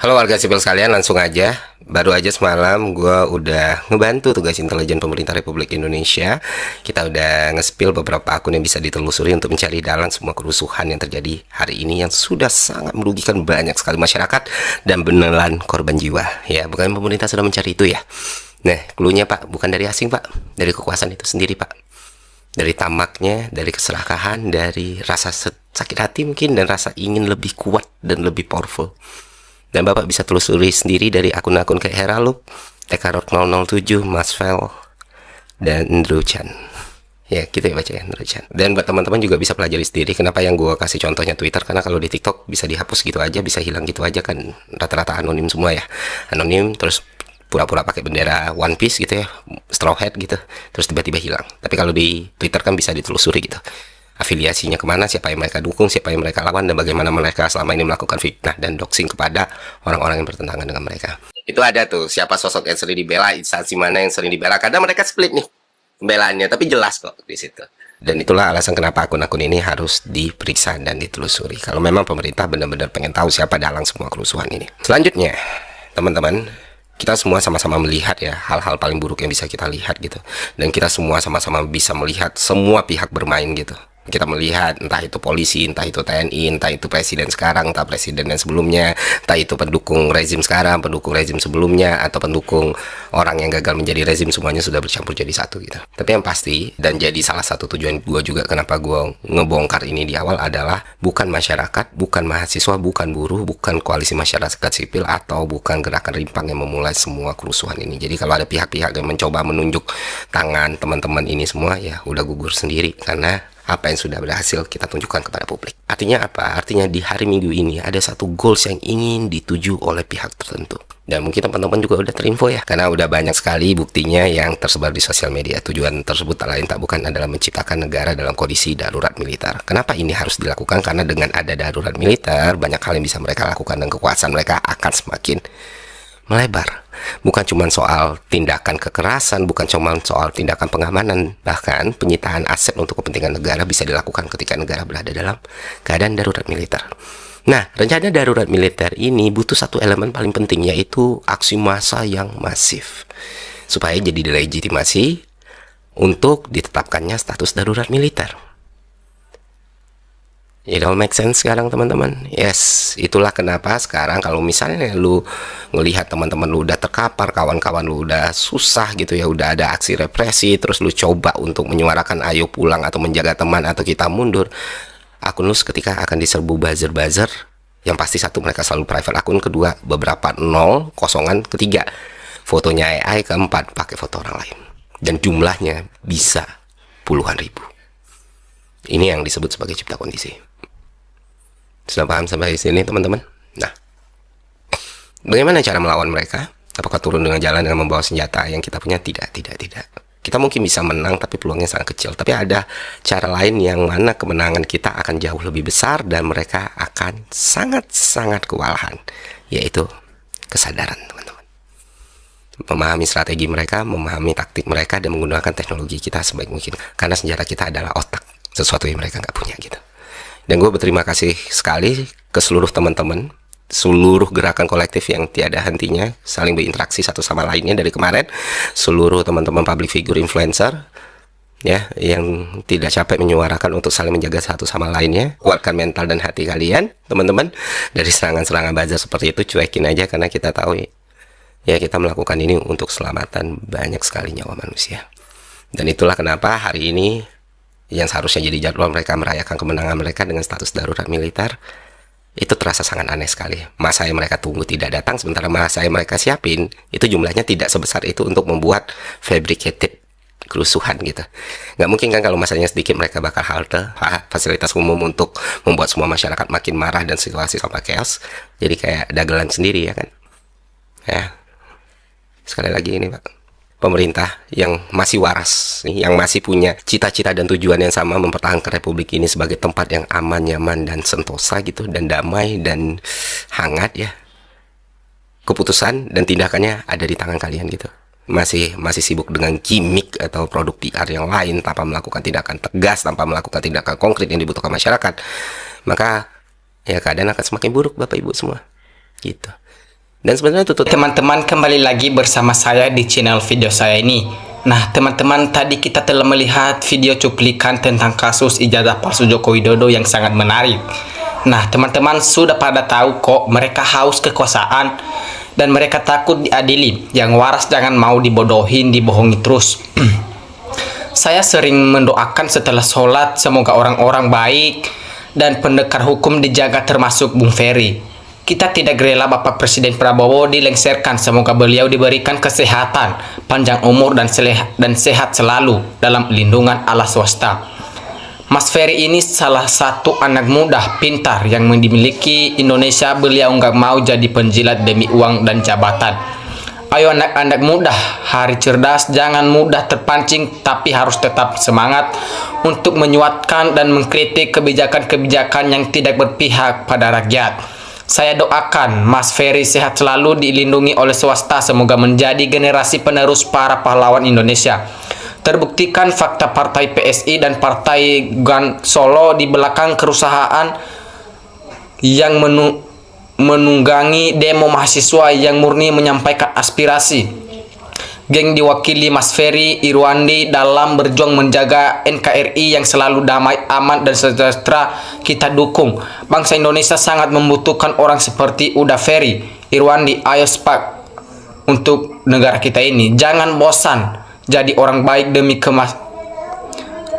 Halo warga sipil sekalian, langsung aja. Baru aja semalam gue udah ngebantu tugas intelijen pemerintah Republik Indonesia. Kita udah nge-spill beberapa akun yang bisa ditelusuri untuk mencari dalang semua kerusuhan yang terjadi hari ini yang sudah sangat merugikan banyak sekali masyarakat dan beneran korban jiwa. Ya, bukan pemerintah sudah mencari itu ya. Nah, cluenya Pak, bukan dari asing Pak, dari kekuasaan itu sendiri Pak. Dari tamaknya, dari keserakahan, dari rasa sakit hati mungkin, dan rasa ingin lebih kuat dan lebih powerful. Dan Bapak bisa telusuri sendiri dari akun-akun kayak Heralup, Tekarot 007, Masvel, dan Ndru Chan. Ya, kita baca ya, Ndru Chan. Dan buat teman-teman juga bisa pelajari sendiri kenapa yang gue kasih contohnya Twitter, karena kalau di TikTok bisa dihapus gitu aja, bisa hilang gitu aja kan, rata-rata anonim semua ya. Anonim, terus pura-pura pakai bendera One Piece gitu ya, Straw Hat gitu, terus tiba-tiba hilang. Tapi kalau di Twitter kan bisa ditelusuri gitu, afiliasinya kemana, siapa yang mereka dukung, siapa yang mereka lawan, dan bagaimana mereka selama ini melakukan fitnah dan doxing kepada orang-orang yang bertentangan dengan mereka. Itu ada tuh, siapa sosok yang sering dibela, instansi mana yang sering dibela. Kadang mereka split nih pembelaannya, tapi jelas kok di situ. Dan itulah alasan kenapa akun-akun ini harus diperiksa dan ditelusuri. Kalau memang pemerintah benar-benar pengen tahu siapa dalang semua kerusuhan ini. Selanjutnya, teman-teman, kita semua sama-sama melihat ya hal-hal paling buruk yang bisa kita lihat gitu. Dan kita semua sama-sama bisa melihat semua pihak bermain gitu. Kita melihat entah itu polisi, entah itu TNI, entah itu presiden sekarang, entah presiden yang sebelumnya, entah itu pendukung rezim sekarang, pendukung rezim sebelumnya, atau pendukung orang yang gagal menjadi rezim, semuanya sudah bercampur jadi satu gitu. Tapi yang pasti, dan jadi salah satu tujuan gue juga kenapa gue ngebongkar ini di awal adalah bukan masyarakat, bukan mahasiswa, bukan buruh, bukan koalisi masyarakat sipil, atau bukan gerakan rimpang yang memulai semua kerusuhan ini. Jadi kalau ada pihak-pihak yang mencoba menunjuk tangan teman-teman ini semua, ya udah gugur sendiri, karena apa yang sudah berhasil kita tunjukkan kepada publik. Artinya apa? Artinya di hari Minggu ini ada satu goals yang ingin dituju oleh pihak tertentu. Dan mungkin teman-teman juga udah terinfo ya, karena udah banyak sekali buktinya yang tersebar di sosial media. Tujuan tersebut tak lain tak bukan adalah menciptakan negara dalam kondisi darurat militer. Kenapa ini harus dilakukan? Karena dengan ada darurat militer, banyak hal yang bisa mereka lakukan dan kekuasaan mereka akan semakin melebar. Bukan cuma soal tindakan kekerasan, bukan cuma soal tindakan pengamanan, bahkan penyitaan aset untuk kepentingan negara bisa dilakukan ketika negara berada dalam keadaan darurat militer. Nah, rencana darurat militer ini butuh satu elemen paling penting, yaitu aksi massa yang masif, supaya jadi delegitimasi untuk ditetapkannya status darurat militer. It all make sense sekarang teman-teman. Yes, itulah kenapa sekarang kalau misalnya lu ngelihat teman-teman lu udah terkapar, kawan-kawan lu udah susah gitu ya, udah ada aksi represi, terus lu coba untuk menyuarakan ayo pulang atau menjaga teman atau kita mundur, akun lu seketika akan diserbu buzzer-buzzer. Yang pasti satu, mereka selalu private akun, kedua beberapa nol, kosongan, ketiga fotonya AI, keempat pakai foto orang lain. Dan jumlahnya bisa puluhan ribu. Ini yang disebut sebagai cipta kondisi. Sudah paham sampai sini teman-teman? Nah, bagaimana cara melawan mereka? Apakah turun dengan jalan dengan membawa senjata yang kita punya? Tidak. Kita mungkin bisa menang, tapi peluangnya sangat kecil. Tapi ada cara lain yang mana kemenangan kita akan jauh lebih besar dan mereka akan sangat-sangat kewalahan, yaitu kesadaran teman-teman. Memahami strategi mereka, memahami taktik mereka, dan menggunakan teknologi kita sebaik mungkin. Karena senjata kita adalah otak, sesuatu yang mereka nggak punya gitu. Dan gue berterima kasih sekali ke seluruh teman-teman, seluruh gerakan kolektif yang tiada hentinya saling berinteraksi satu sama lainnya dari kemarin, seluruh teman-teman public figure influencer ya yang tidak capek menyuarakan untuk saling menjaga satu sama lainnya. Kuatkan mental dan hati kalian teman-teman, dari serangan-serangan buzzer seperti itu cuekin aja, karena kita tahu ya kita melakukan ini untuk keselamatan banyak sekali nyawa manusia. Dan itulah kenapa hari ini yang seharusnya jadi jadwal mereka merayakan kemenangan mereka dengan status darurat militer, itu terasa sangat aneh sekali. Masa yang mereka tunggu tidak datang, sementara masa yang mereka siapin itu jumlahnya tidak sebesar itu untuk membuat fabricated kerusuhan gitu. Nggak mungkin kan kalau masanya sedikit mereka bakal halte fasilitas umum untuk membuat semua masyarakat makin marah dan situasi sampai chaos. Jadi kayak dagelan sendiri ya kan. Ya, sekali lagi ini Pak, pemerintah yang masih waras, yang masih punya cita-cita dan tujuan yang sama, mempertahankan republik ini sebagai tempat yang aman, nyaman, dan sentosa gitu, dan damai, dan hangat ya. Keputusan dan tindakannya ada di tangan kalian gitu. Masih sibuk dengan gimmick atau produk PR yang lain, tanpa melakukan tindakan tegas, tanpa melakukan tindakan konkret yang dibutuhkan masyarakat, maka ya keadaan akan semakin buruk Bapak Ibu semua gitu. Dan sebenarnya tutup Teman-teman, kembali lagi bersama saya di channel video saya ini. Nah teman-teman, tadi kita telah melihat video cuplikan tentang kasus ijazah palsu Joko Widodo yang sangat menarik. Nah teman-teman sudah pada tahu kok, mereka haus kekuasaan dan mereka takut diadili. Yang waras jangan mau dibodohin, dibohongi terus. Saya sering mendoakan setelah sholat, semoga orang-orang baik dan pendekar hukum dijaga, termasuk Bung Ferry. Kita tidak rela Bapak Presiden Prabowo dilengsarkan. Semoga beliau diberikan kesehatan, panjang umur dan sehat selalu dalam lindungan Allah swasta. Mas Ferry ini salah satu anak muda pintar yang dimiliki Indonesia. Beliau nggak mau jadi penjilat demi uang dan jabatan. Ayo anak-anak muda, hari cerdas, jangan mudah terpancing, tapi harus tetap semangat untuk menyuatkan dan mengkritik kebijakan-kebijakan yang tidak berpihak pada rakyat. Saya doakan Mas Ferry sehat selalu, dilindungi oleh swasta, semoga menjadi generasi penerus para pahlawan Indonesia. Terbuktikan fakta partai PSI dan partai GAN Solo di belakang kerusahaan yang menunggangi demo mahasiswa yang murni menyampaikan aspirasi. Geng diwakili Mas Ferry Irwandi dalam berjuang menjaga NKRI yang selalu damai, aman, dan sejahtera kita dukung. Bangsa Indonesia sangat membutuhkan orang seperti Uda Ferry Irwandi. Ayo sepak untuk negara kita ini. Jangan bosan jadi orang baik demi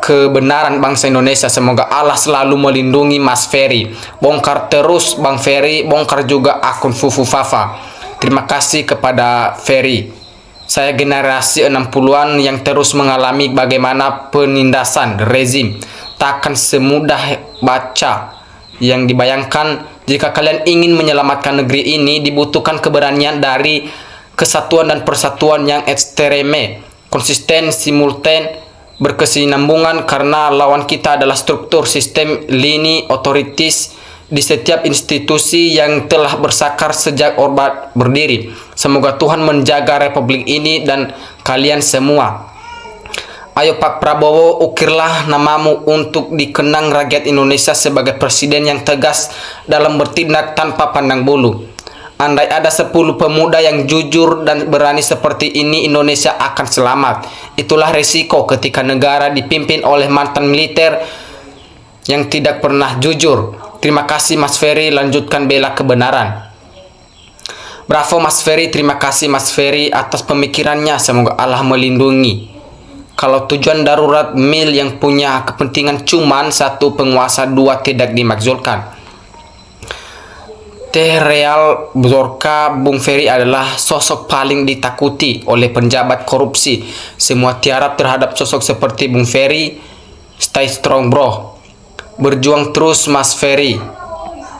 kebenaran bangsa Indonesia. Semoga Allah selalu melindungi Mas Ferry. Bongkar terus Bang Ferry, bongkar juga akun Fufu Fafa. Terima kasih kepada Ferry. Saya generasi 60-an yang terus mengalami bagaimana penindasan rezim. Takkan semudah baca yang dibayangkan. Jika kalian ingin menyelamatkan negeri ini, dibutuhkan keberanian dari kesatuan dan persatuan yang ekstreme, konsisten, simultan, berkesinambungan, karena lawan kita adalah struktur sistem lini otoritis di setiap institusi yang telah bersakar sejak Orde berdiri. Semoga Tuhan menjaga republik ini dan kalian semua. Ayo Pak Prabowo, ukirlah namamu untuk dikenang rakyat Indonesia sebagai presiden yang tegas dalam bertindak tanpa pandang bulu. Andai ada 10 pemuda yang jujur dan berani seperti ini, Indonesia akan selamat. Itulah resiko ketika negara dipimpin oleh mantan militer yang tidak pernah jujur. Terima kasih Mas Ferry, lanjutkan bela kebenaran. Bravo Mas Ferry, terima kasih Mas Ferry atas pemikirannya. Semoga Allah melindungi. Kalau tujuan darurat mil yang punya kepentingan cuman satu penguasa, dua tidak dimaksudkan. Teh Real Zorka, Bung Ferry adalah sosok paling ditakuti oleh penjabat korupsi. Semua tiarap terhadap sosok seperti Bung Ferry. Stay strong bro. Berjuang terus Mas Ferry.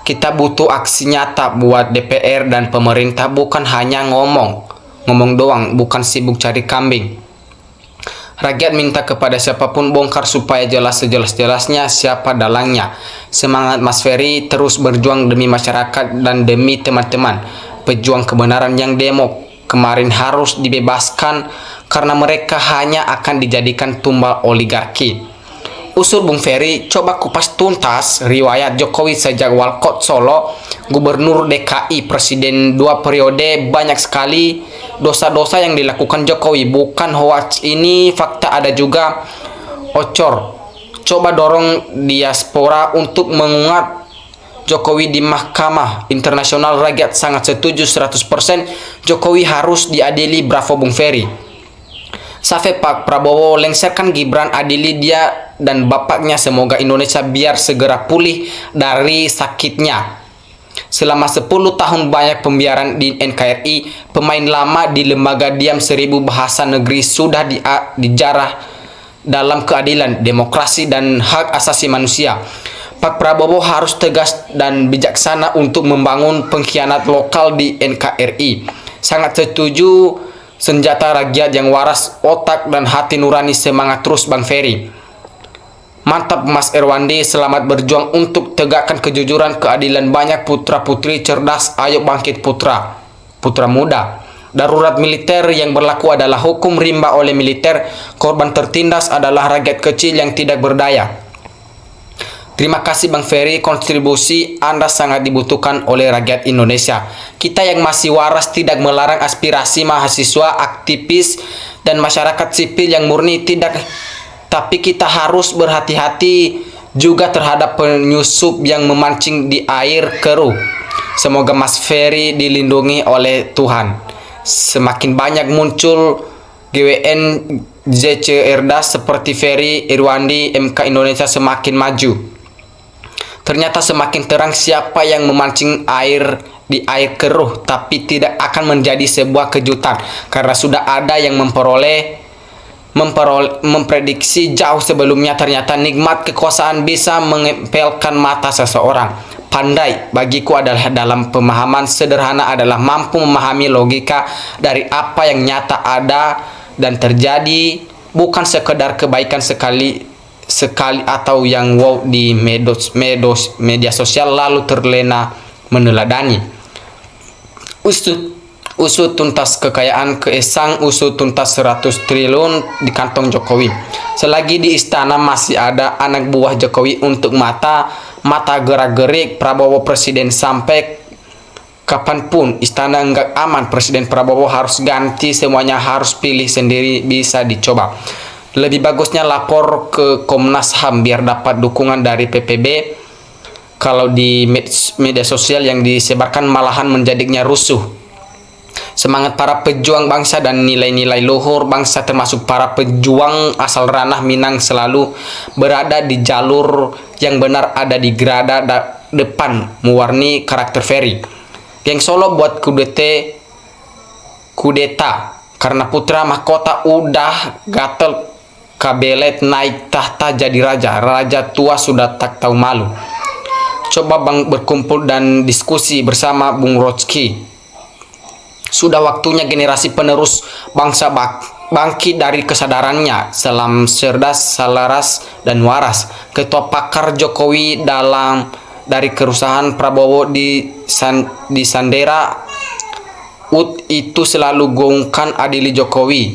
Kita butuh aksi nyata buat DPR dan pemerintah, bukan hanya ngomong doang, bukan sibuk cari kambing. Rakyat minta kepada siapapun bongkar supaya jelas sejelas-jelasnya siapa dalangnya. Semangat Mas Ferry, terus berjuang demi masyarakat dan demi teman-teman pejuang kebenaran yang demo kemarin harus dibebaskan karena mereka hanya akan dijadikan tumbal oligarki. Usul Bung Ferry, coba kupas tuntas riwayat Jokowi sejak Walkot Solo, Gubernur DKI, Presiden 2 periode. Banyak sekali dosa-dosa yang dilakukan Jokowi, bukan hoax ini, fakta ada juga. Ocor, coba dorong diaspora untuk menguat Jokowi di Mahkamah Internasional. Rakyat sangat setuju 100%, Jokowi harus diadili. Bravo Bung Ferry. Safe Pak Prabowo, lengsarkan Gibran, adili dia dan bapaknya. Semoga Indonesia biar segera pulih dari sakitnya. Selama 10 tahun banyak pembiaran di NKRI. Pemain lama di lembaga diam 1000 bahasa negeri sudah dijarah dalam keadilan, demokrasi, dan hak asasi manusia. Pak Prabowo harus tegas dan bijaksana untuk membangun pengkhianat lokal di NKRI. Sangat setuju. Senjata rakyat yang waras, otak dan hati nurani. Semangat terus Bang Ferry. Mantap Mas Irwandi, selamat berjuang untuk tegakkan kejujuran, keadilan. Banyak putra putri cerdas, ayo bangkit putra muda. Darurat militer yang berlaku adalah hukum rimba oleh militer. Korban tertindas adalah rakyat kecil yang tidak berdaya. Terima kasih Bang Ferry, kontribusi Anda sangat dibutuhkan oleh rakyat Indonesia. Kita yang masih waras tidak melarang aspirasi mahasiswa, aktivis, dan masyarakat sipil yang murni tidak. Tapi kita harus berhati-hati juga terhadap penyusup yang memancing di air keruh. Semoga Mas Ferry dilindungi oleh Tuhan. Semakin banyak muncul GWN ZC Erdas seperti Ferry Irwandi, MK Indonesia semakin maju. Ternyata semakin terang siapa yang memancing air di air keruh, tapi tidak akan menjadi sebuah kejutan karena sudah ada yang memprediksi jauh sebelumnya. Ternyata nikmat kekuasaan bisa mengepelkan mata seseorang. Pandai bagiku adalah dalam pemahaman sederhana adalah mampu memahami logika dari apa yang nyata ada dan terjadi, bukan sekedar kebaikan sekali atau yang wow di media sosial lalu terlena meneladani. Usut tuntas kekayaan keesang, usut tuntas 100 triliun di kantong Jokowi. Selagi di istana masih ada anak buah Jokowi untuk mata gerak-gerik Prabowo presiden. Sampai kapanpun istana enggak aman, Presiden Prabowo harus ganti, semuanya harus pilih sendiri, bisa dicoba. Lebih bagusnya lapor ke Komnas HAM biar dapat dukungan dari PPB. Kalau di media sosial yang disebarkan malahan menjadinya rusuh. Semangat para pejuang bangsa dan nilai-nilai luhur bangsa termasuk para pejuang asal ranah Minang selalu berada di jalur yang benar, ada di gerada depan mewarni karakter Ferry. Geng Solo buat kudeta karena putra mahkota udah gatel kabelet naik tahta jadi raja tua sudah tak tahu malu. Coba Bang berkumpul dan diskusi bersama Bung Rocky. Sudah waktunya generasi penerus bangsa bangkit dari kesadarannya. Salam cerdas, selaras, dan waras. Ketua pakar Jokowi dari kerusuhan Prabowo di Sandera itu selalu gaungkan adili Jokowi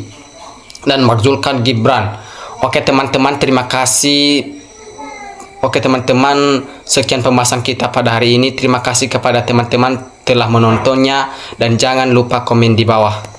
dan makzulkan Gibran. Oke teman-teman, terima kasih. Oke teman-teman, sekian pembahasan kita pada hari ini. Terima kasih kepada teman-teman telah menontonnya dan jangan lupa komen di bawah.